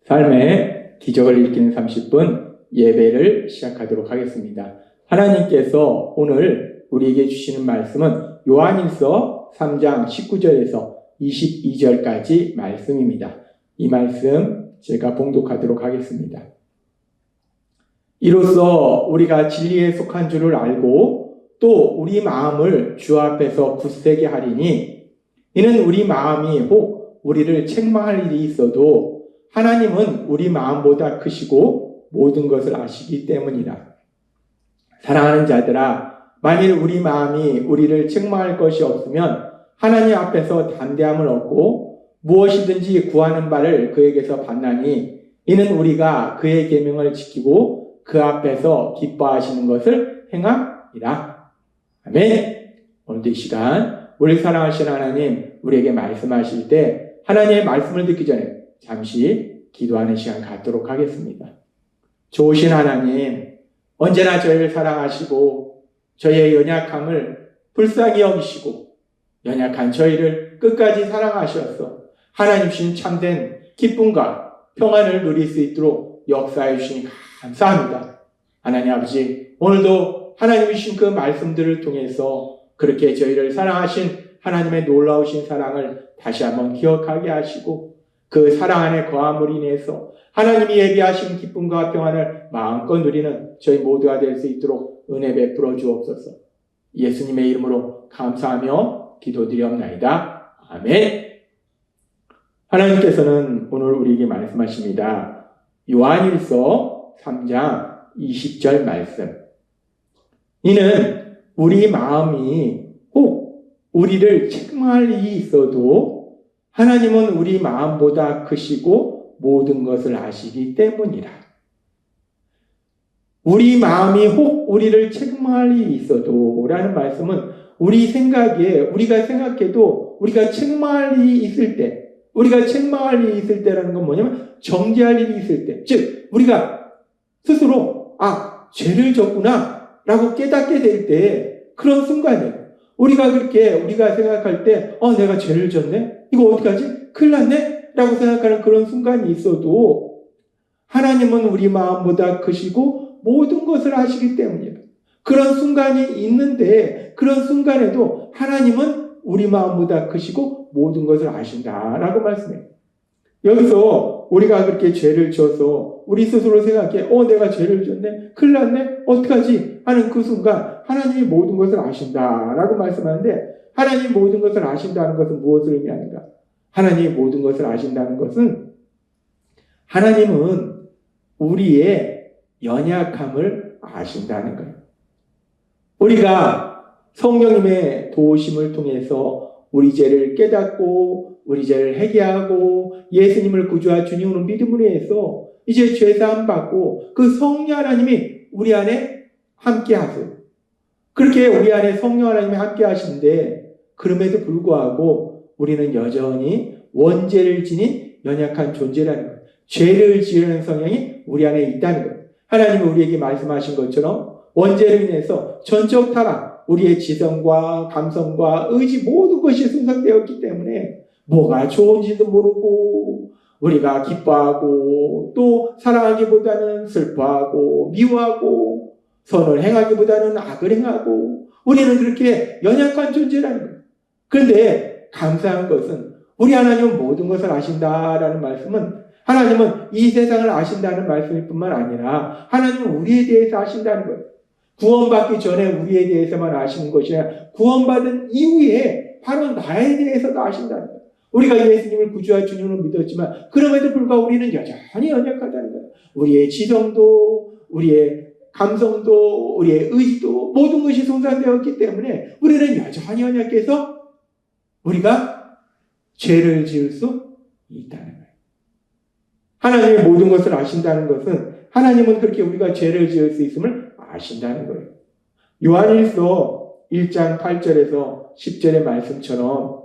삶의 기적을 일으키는 30분 예배를 시작하도록 하겠습니다. 하나님께서 오늘 우리에게 주시는 말씀은 요한일서 3장 19절에서 22절까지 말씀입니다. 이 말씀 제가 봉독하도록 하겠습니다. 이로써 우리가 진리에 속한 줄을 알고 또 우리 마음을 주 앞에서 굳세게 하리니 이는 우리 마음이 혹 우리를 책망할 일이 있어도 하나님은 우리 마음보다 크시고 모든 것을 아시기 때문이라. 사랑하는 자들아, 만일 우리 마음이 우리를 책망할 것이 없으면 하나님 앞에서 담대함을 얻고 무엇이든지 구하는 바를 그에게서 받나니 이는 우리가 그의 계명을 지키고 그 앞에서 기뻐하시는 것을 행함이라. 아멘. 오늘도 이 시간 우리 사랑하시는 하나님 우리에게 말씀하실 때 하나님의 말씀을 듣기 전에 잠시 기도하는 시간 갖도록 하겠습니다. 좋으신 하나님, 언제나 저희를 사랑하시고 저희의 연약함을 불쌍히 여기시고 연약한 저희를 끝까지 사랑하셔서 하나님 주신 참된 기쁨과 평안을 누릴 수 있도록 역사해 주시니 감사합니다. 하나님 아버지, 오늘도 하나님이 주신 그 말씀들을 통해서 그렇게 저희를 사랑하신 하나님의 놀라우신 사랑을 다시 한번 기억하게 하시고 그 사랑 안에 거함으로 인해서 하나님이 예비하신 기쁨과 평안을 마음껏 누리는 저희 모두가 될 수 있도록 은혜 베풀어 주옵소서. 예수님의 이름으로 감사하며 기도드리옵나이다. 아멘. 하나님께서는 오늘 우리에게 말씀하십니다. 요한일서 3장 20절 말씀. 이는 우리 마음이 혹 우리를 책망할 일이 있어도 하나님은 우리 마음보다 크시고 모든 것을 아시기 때문이라. 우리 마음이 혹 우리를 책망할 일이 있어도 라는 말씀은 우리 생각에 우리가 생각해도 우리가 책망할 일이 있을 때 우리가 책망할 일이 있을 때라는 건 뭐냐면 정죄할 일이 있을 때, 즉 우리가 스스로 죄를 졌구나 라고 깨닫게 될 때 그런 순간이에요. 우리가 생각할 때 내가 죄를 졌네? 이거 어떡하지? 큰일 났네? 라고 생각하는 그런 순간이 있어도 하나님은 우리 마음보다 크시고 모든 것을 아시기 때문이다. 그런 순간이 있는데 그런 순간에도 하나님은 우리 마음보다 크시고 모든 것을 아신다라고 말씀해요. 여기서 우리가 그렇게 죄를 져서 우리 스스로 생각해 내가 죄를 졌네? 큰일 났네? 어떡하지? 하는 그 순간 하나님이 모든 것을 아신다라고 말씀하는데 하나님이 모든 것을 아신다는 것은 무엇을 의미하는가? 하나님이 모든 것을 아신다는 것은 하나님은 우리의 연약함을 아신다는 거예요. 우리가 성령님의 도우심을 통해서 우리 죄를 깨닫고 우리 죄를 회개하고 예수님을 구주와 주님으로 믿음으로 해서 이제 죄사함 받고 그 성령 하나님이 우리 안에 함께 하세요. 그렇게 우리 안에 성령 하나님이 함께 하시는데 그럼에도 불구하고 우리는 여전히 원죄를 지닌 연약한 존재라는 거예요. 죄를 지으려는 성향이 우리 안에 있다는 거예요. 하나님은 우리에게 말씀하신 것처럼 원죄로 인해서 전적 타락, 우리의 지성과 감성과 의지 모든 것이 손상되었기 때문에 뭐가 좋은지도 모르고 우리가 기뻐하고 또 사랑하기보다는 슬퍼하고 미워하고 선을 행하기보다는 악을 행하고 우리는 그렇게 연약한 존재라는 거예요. 그런데 감사한 것은 우리 하나님은 모든 것을 아신다라는 말씀은 하나님은 이 세상을 아신다는 말씀일 뿐만 아니라 하나님은 우리에 대해서 아신다는 거예요. 구원받기 전에 우리에 대해서만 아시는 것이 아니라 구원받은 이후에 바로 나에 대해서도 아신다는 거예요. 우리가 예수님을 구주와 주님으로 믿었지만 그럼에도 불구하고 우리는 여전히 연약하다는 거예요. 우리의 지성도 우리의 감성도 우리의 의지도 모든 것이 손상되었기 때문에 우리는 여전히 연약해서 우리가 죄를 지을 수 있다는 거예요. 하나님의 모든 것을 아신다는 것은 하나님은 그렇게 우리가 죄를 지을 수 있음을 아신다는 거예요. 요한일서 1장 8절에서 10절의 말씀처럼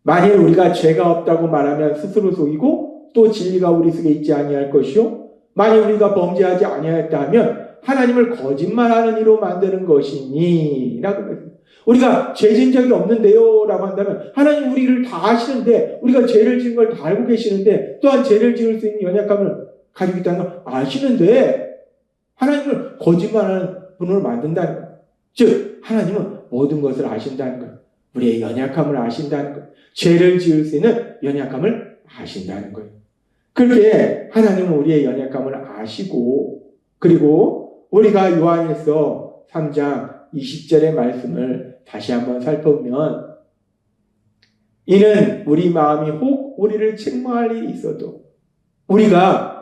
만일 우리가 죄가 없다고 말하면 스스로 속이고 또 진리가 우리 속에 있지 아니할 것이요 만일 우리가 범죄하지 아니하였다 하면 하나님을 거짓말하는 이로 만드는 것이니 라고 말합니다. 우리가 죄 지은 적이 없는데요 라고 한다면 하나님 우리를 다 아시는데 우리가 죄를 지은 걸 다 알고 계시는데 또한 죄를 지을 수 있는 연약함을 가지고 있다는 걸 아시는데 하나님을 거짓말하는 분으로 만든다는 거예요. 즉 하나님은 모든 것을 아신다는 거예요. 우리의 연약함을 아신다는 거예요. 죄를 지을 수 있는 연약함을 아신다는 거예요. 그렇게 하나님은 우리의 연약함을 아시고 그리고 우리가 요한일서 3장 20절의 말씀을 다시 한번 살펴보면 이는 우리 마음이 혹 우리를 책망할 일이 있어도 우리가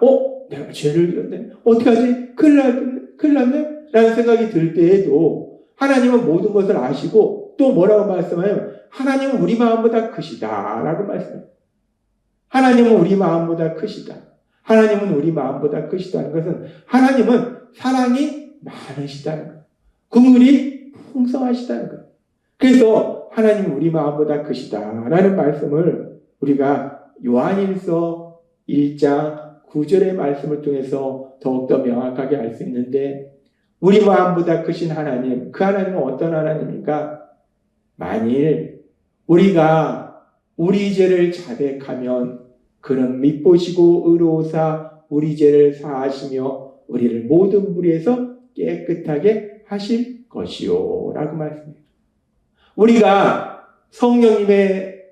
내가 죄를 지었네 어떡하지? 큰일 났네? 라는 생각이 들 때에도 하나님은 모든 것을 아시고 또 뭐라고 말씀해요? 하나님은 우리 마음보다 크시다 라고 말씀해요. 하나님은 우리 마음보다 크시다. 하나님은 우리 마음보다 크시다는 것은 하나님은 사랑이 많으시다는 거예요. 긍휼이 풍성하시다는 거예요. 그래서 하나님은 우리 마음보다 크시다라는 말씀을 우리가 요한일서 1장 9절의 말씀을 통해서 더욱더 명확하게 알 수 있는데 우리 마음보다 크신 하나님, 그 하나님은 어떤 하나님인가? 만일 우리가 우리 죄를 자백하면 그는 밉보시고 의로우사 우리 죄를 사하시며 우리를 모든 불의에서 깨끗하게 하실 것이요 라고 말씀해요. 우리가 성령님의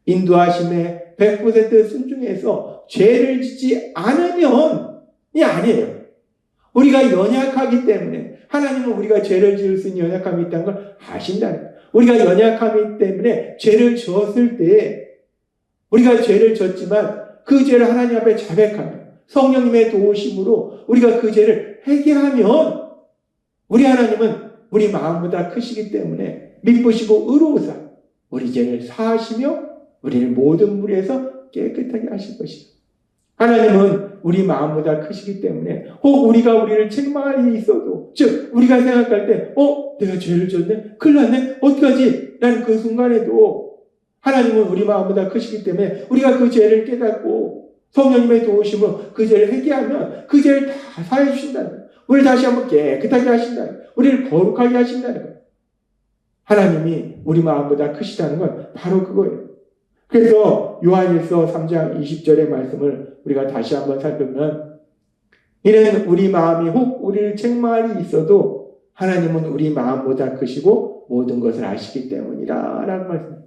인도하심에 100% 순종해서 죄를 짓지 않으면이 아니에요. 우리가 연약하기 때문에 하나님은 우리가 죄를 지을 수 있는 연약함이 있다는 걸 아신다는 거예요. 우리가 연약함이기 때문에 죄를 지었을 때 우리가 죄를 졌지만 그 죄를 하나님 앞에 자백하며 성령님의 도우심으로 우리가 그 죄를 회개하면 우리 하나님은 우리 마음보다 크시기 때문에 밉으시고 의로우사 우리 죄를 사하시며 우리를 모든 불의에서 깨끗하게 하실 것이다. 하나님은 우리 마음보다 크시기 때문에 혹 우리가 우리를 책망할 일이 있어도 즉 우리가 생각할 때 내가 죄를 졌네? 큰일 났네? 어떡하지? 라는 그 순간에도 하나님은 우리 마음보다 크시기 때문에 우리가 그 죄를 깨닫고 성령님의 도우심으로 그 죄를 회개하면 그 죄를 다 사해 주신다는 거예요. 우리를 다시 한번 깨끗하게 하신다는 거예요. 우리를 거룩하게 하신다는 거예요. 하나님이 우리 마음보다 크시다는 건 바로 그거예요. 그래서 요한일서 3장 20절의 말씀을 우리가 다시 한번 살펴보면 이는 우리 마음이 혹 우리를 책망할 일이 있어도 하나님은 우리 마음보다 크시고 모든 것을 아시기 때문이라 라는 말씀입니다.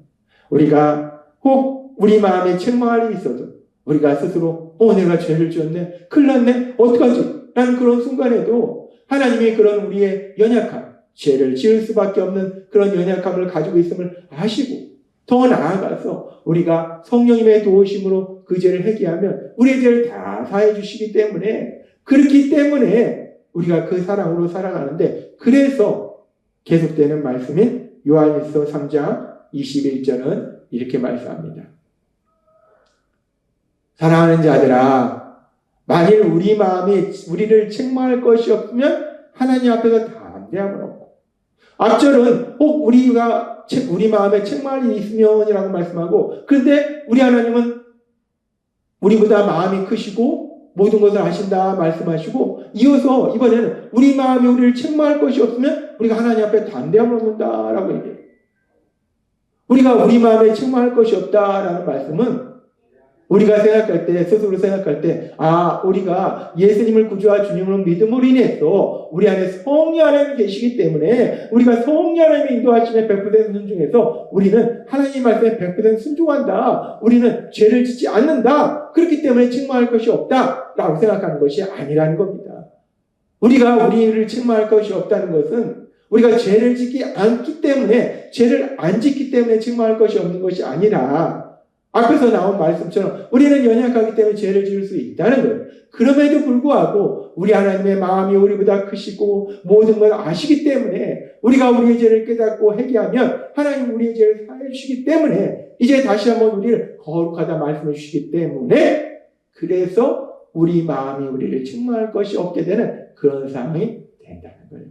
우리가 혹 우리 마음에 책망할 일이 있어도 우리가 스스로 내가 죄를 지었네 큰일 났네 어떡하지? 라는 그런 순간에도 하나님이 그런 우리의 연약함 죄를 지을 수밖에 없는 그런 연약함을 가지고 있음을 아시고 더 나아가서 우리가 성령님의 도우심으로 그 죄를 회개하면 우리의 죄를 다 사해 주시기 때문에 그렇기 때문에 우리가 그 사랑으로 살아가는데 그래서 계속되는 말씀인 요한일서 3장 21절은 이렇게 말씀합니다. 사랑하는 자들아 만일 우리 마음이 우리를 책망할 것이 없으면 하나님 앞에서 담대함은 없고 앞절은 혹 우리가 우리 마음에 책망할 일이 있으면이라고 말씀하고 그런데 우리 하나님은 우리보다 마음이 크시고 모든 것을 아신다 말씀하시고 이어서 이번에는 우리 마음이 우리를 책망할 것이 없으면 우리가 하나님 앞에 담대함을 얻는다라고 얘기해요. 우리가 우리 마음에 책망할 것이 없다라는 말씀은 우리가 생각할 때 스스로 생각할 때 우리가 예수님을 구주와 주님으로 믿음으로 인해서 우리 안에 성령 하나님이 계시기 때문에 우리가 성령 하나님의 인도하심에 100% 순종해서 우리는 하나님 말씀에 100% 순종한다. 우리는 죄를 짓지 않는다. 그렇기 때문에 책망할 것이 없다. 라고 생각하는 것이 아니라는 겁니다. 우리가 우리를 책망할 것이 없다는 것은 우리가 죄를 짓지 않기 때문에 죄를 안 짓기 때문에 책망할 것이 없는 것이 아니라 앞에서 나온 말씀처럼 우리는 연약하기 때문에 죄를 지을 수 있다는 거예요. 그럼에도 불구하고 우리 하나님의 마음이 우리보다 크시고 모든 걸 아시기 때문에 우리가 우리의 죄를 깨닫고 회개하면 하나님 우리의 죄를 사해 주시기 때문에 이제 다시 한번 우리를 거룩하다 말씀해 주시기 때문에 그래서 우리 마음이 우리를 책망할 것이 없게 되는 그런 상황이 된다는 거예요.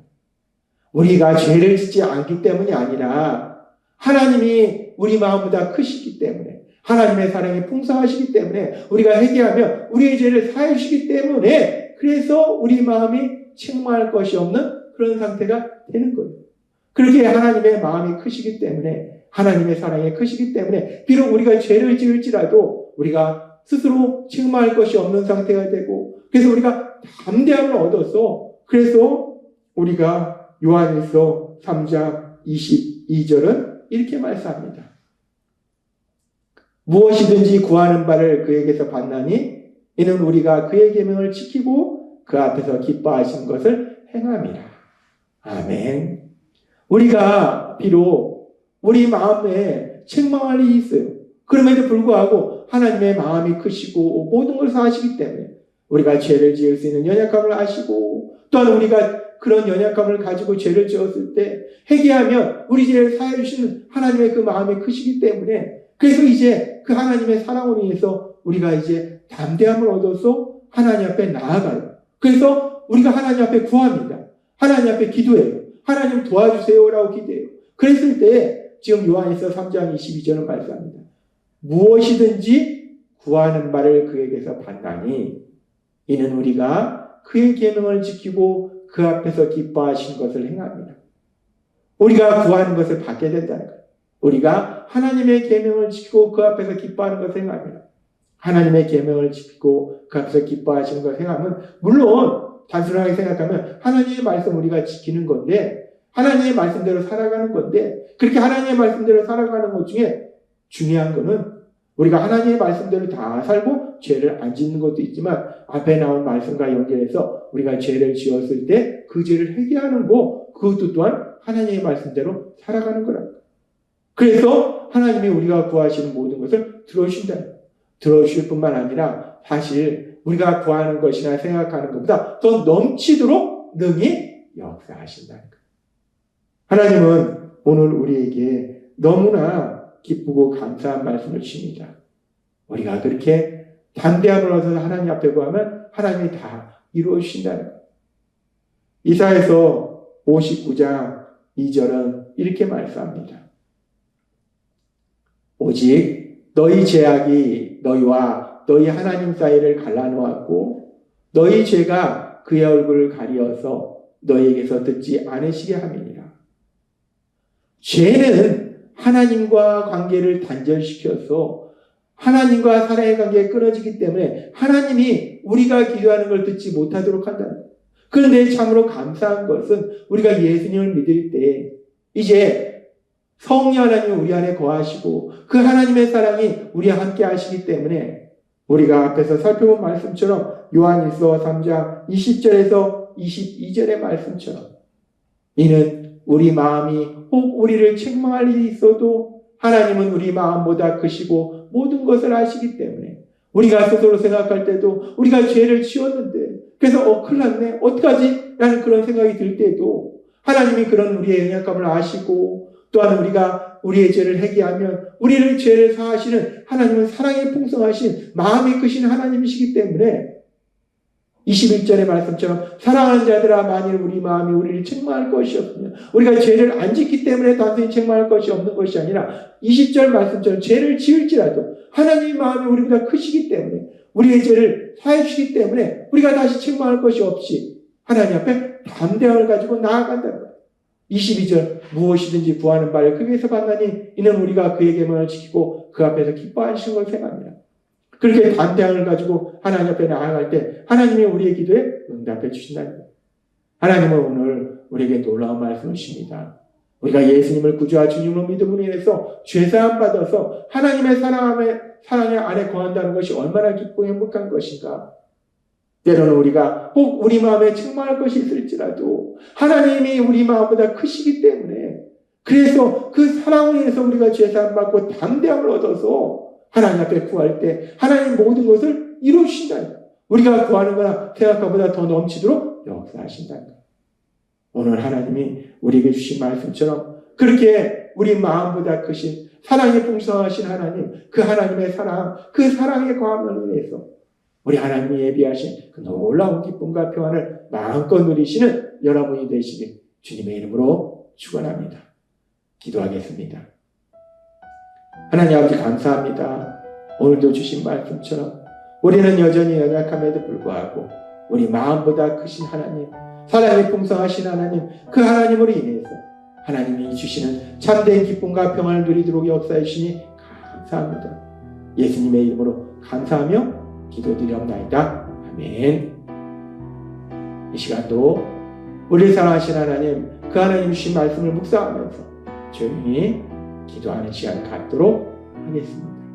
우리가 죄를 짓지 않기 때문이 아니라 하나님이 우리 마음보다 크시기 때문에 하나님의 사랑이 풍성하시기 때문에 우리가 회개하면 우리의 죄를 사해 주시기 때문에 그래서 우리 마음이 책망할 것이 없는 그런 상태가 되는 거예요. 그렇게 하나님의 마음이 크시기 때문에, 하나님의 사랑이 크시기 때문에 비록 우리가 죄를 지을지라도 우리가 스스로 책망할 것이 없는 상태가 되고, 그래서 우리가 담대함을 얻어서, 그래서 우리가 요한일서 3장 22절은 이렇게 말씀합니다. 무엇이든지 구하는 바를 그에게서 받나니 이는 우리가 그의 계명을 지키고 그 앞에서 기뻐하신 것을 행함이라. 아멘. 우리가 비록 우리 마음에 책망할 일이 있어요. 그럼에도 불구하고 하나님의 마음이 크시고 모든 것을 아시기 때문에 우리가 죄를 지을 수 있는 연약함을 아시고, 또한 우리가 그런 연약함을 가지고 죄를 지었을 때 회개하면 우리 죄를 사해 주시는 하나님의 그 마음이 크시기 때문에, 그래서 이제 그 하나님의 사랑으로 인해서 우리가 이제 담대함을 얻어서 하나님 앞에 나아가요. 그래서 우리가 하나님 앞에 구합니다. 하나님 앞에 기도해요. 하나님 도와주세요라고 기도해요. 그랬을 때 지금 요한일서 3장 22절은 말씀합니다. 무엇이든지 구하는 바를 그에게서 받나니 이는 우리가 그의 계명을 지키고 그 앞에서 기뻐하신 것을 행합니다. 우리가 구하는 것을 받게 된다는 거예요. 우리가 하나님의 계명을 지키고 그 앞에서 기뻐하는 것을 행합니다. 하나님의 계명을 지키고 그 앞에서 기뻐하시는 것을 행하면, 물론 단순하게 생각하면 하나님의 말씀 우리가 지키는 건데, 하나님의 말씀대로 살아가는 건데, 그렇게 하나님의 말씀대로 살아가는 것 중에 중요한 거는 우리가 하나님의 말씀대로 다 살고 죄를 안 짓는 것도 있지만, 앞에 나온 말씀과 연결해서 우리가 죄를 지었을 때 그 죄를 회개하는 거, 그것도 또한 하나님의 말씀대로 살아가는 거랍니다. 그래서 하나님이 우리가 구하시는 모든 것을 들어주신다. 들어주실 뿐만 아니라 사실 우리가 구하는 것이나 생각하는 것보다 더 넘치도록 능히 역사하신다는 거예요. 하나님은 오늘 우리에게 너무나 기쁘고 감사한 말씀을 주십니다. 우리가 그렇게 담대함을 얻어서 하나님 앞에 구하면 하나님이 다 이루어 주신다는 거예요. 이사야서 59장 2절은 이렇게 말씀합니다. 오직 너희 죄악이 너희와 너희 하나님 사이를 갈라놓았고 너희 죄가 그의 얼굴을 가리어서 너희에게서 듣지 않으시게 함이니라. 죄는 하나님과 관계를 단절시켜서 하나님과 사랑의 관계가 끊어지기 때문에 하나님이 우리가 기도하는 걸 듣지 못하도록 한다는 거예요. 그런데 참으로 감사한 것은 우리가 예수님을 믿을 때 이제 성령 하나님이 우리 안에 거하시고 그 하나님의 사랑이 우리와 함께 하시기 때문에 우리가 앞에서 살펴본 말씀처럼 요한일서 3장 20절에서 22절의 말씀처럼 이는 우리 마음이 혹 우리를 책망할 일이 있어도 하나님은 우리 마음보다 크시고 모든 것을 아시기 때문에 우리가 스스로 생각할 때도 우리가 죄를 지었는데 그래서 큰일 났네 어떡하지? 라는 그런 생각이 들 때도 하나님이 그런 우리의 연약함을 아시고 또한 우리가 우리의 죄를 회개하면 우리를 죄를 사하시는 하나님은 사랑이 풍성하신 마음이 크신 하나님이시기 때문에 21절의 말씀처럼 사랑하는 자들아 만일 우리 마음이 우리를 책망할 것이 없으면 우리가 죄를 안 짓기 때문에 단순히 책망할 것이 없는 것이 아니라 20절 말씀처럼 죄를 지을지라도 하나님의 마음이 우리보다 크시기 때문에 우리의 죄를 사해 주시기 때문에 우리가 다시 책망할 것이 없이 하나님 앞에 담대함을 가지고 나아간다는 거예요. 22절 무엇이든지 구하는 바를 그에게서 받나니 이는 우리가 그의 계명을 지키고 그 앞에서 기뻐하시는 걸 생각합니다. 그렇게 담대함을 가지고 하나님 앞에 나아갈 때 하나님이 우리의 기도에 응답해 주신다는 거예요. 하나님은 오늘 우리에게 놀라운 말씀을 주십니다. 우리가 예수님을 구주와 주님으로 믿음으로 인해서 죄사함 받아서 하나님의 사랑의 안에 거한다는 것이 얼마나 기쁘고 행복한 것인가. 때로는 우리가 혹 우리 마음에 책망할 것이 있을지라도 하나님이 우리 마음보다 크시기 때문에 그래서 그 사랑으로 인해서 우리가 죄사함 받고 담대함을 얻어서 하나님 앞에 구할 때 하나님 모든 것을 이루신다는 거예요. 우리가 구하는 거나 생각한 것보다 더 넘치도록 역사하신다는 거예요. 오늘 하나님이 우리에게 주신 말씀처럼 그렇게 우리 마음보다 크신 사랑이 풍성하신 하나님, 그 하나님의 사랑, 그 사랑에 거함으로 인해서 우리 하나님이 예비하신 그 놀라운 기쁨과 평안을 마음껏 누리시는 여러분이 되시길 주님의 이름으로 축원합니다. 기도하겠습니다. 하나님 아버지 감사합니다. 오늘도 주신 말씀처럼 우리는 여전히 연약함에도 불구하고 우리 마음보다 크신 하나님, 사랑이 풍성하신 하나님, 그 하나님으로 인해서 하나님이 주시는 참된 기쁨과 평안을 누리도록 역사해 주시니 감사합니다. 예수님의 이름으로 감사하며 기도드리옵나이다. 아멘. 이 시간도 우리를 사랑하신 하나님, 그 하나님 주신 말씀을 묵상하면서 조용히 기도하는 시간을 갖도록 하겠습니다.